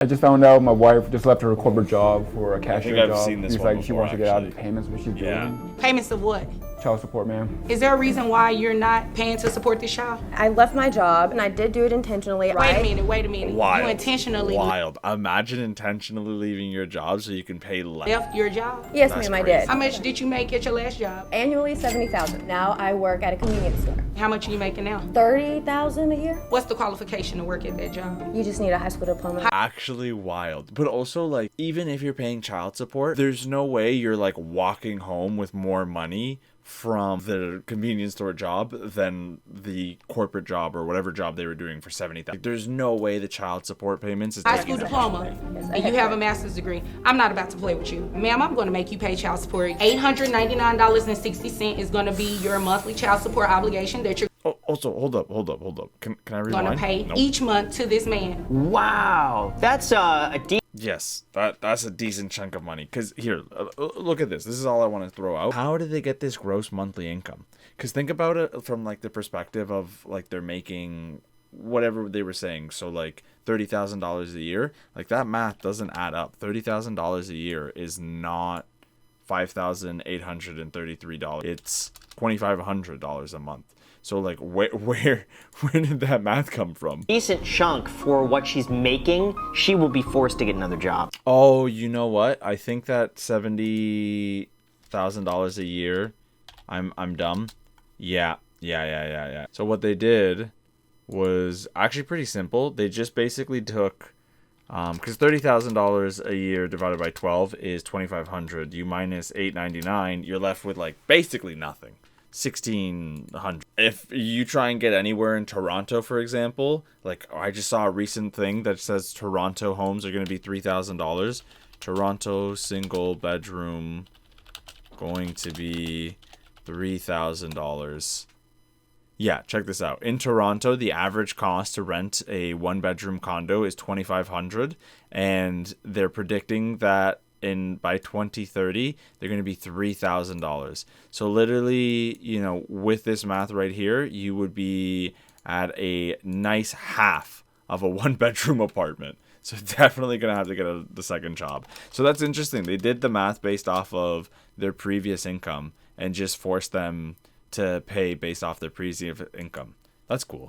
I just found out my wife just left her corporate job for a cashier job. I've seen this She's one like, she before, wants to get out of actually. the payments, what she's doing. Payments of what? Child support, ma'am. Is there a reason why you're not paying to support this child? I left my job and I did do it intentionally. Wait a minute. Wild. You intentionally Wild. Imagine intentionally leaving your job so you can pay less. left your job? Yes, That's ma'am, I crazy. did. How much did you make at your last job? Annually, $70,000. Now I work at a convenience store. How much are you making now? $30,000 a year. What's the qualification to work at that job? You just need a high school diploma. Actually wild. But also, like, even if you're paying child support, there's no way you're like walking home with more money from the convenience store job than the corporate job or whatever job they were doing for 70,000. Like, there's no way the child support payments is High school diploma, and you have a master's degree. I'm not about to play with you. Ma'am, I'm going to make you pay child support. $899.60 is going to be your monthly child support obligation that you're Oh, also, hold up. Can I rewind? going to pay Nope. each month to this man. Wow, that's a deep. Yes, that's a decent chunk of money. Because here, look at this. This is all I want to throw out. How did they get this gross monthly income? Because think about it from like the perspective of like they're making whatever they were saying. So like $30,000 a year. Like that math doesn't add up. $30,000 a year is not $5,833. It's $2,500 a month. So like where did that math come from? Decent chunk for what she's making. She will be forced to get another job. Oh, you know what? I think that $70,000 a year. I'm dumb. Yeah. So what they did was actually pretty simple. They just basically took because $30,000 a year divided by 12 is $2,500. You minus $899, you're left with like basically nothing. $1,600. If you try and get anywhere in Toronto, for example, like I just saw a recent thing that says Toronto homes are going to be $3,000. Toronto single bedroom going to be $3,000. Yeah, check this out. In Toronto, the average cost to rent a one-bedroom condo is $2,500, and they're predicting that by 2030 they're going to be $3,000. So literally, with this math right here, you would be at a nice half of a one-bedroom apartment. So definitely going to have to get the second job. So that's interesting. They did the math based off of their previous income and just forced them to pay based off their previous income. That's cool.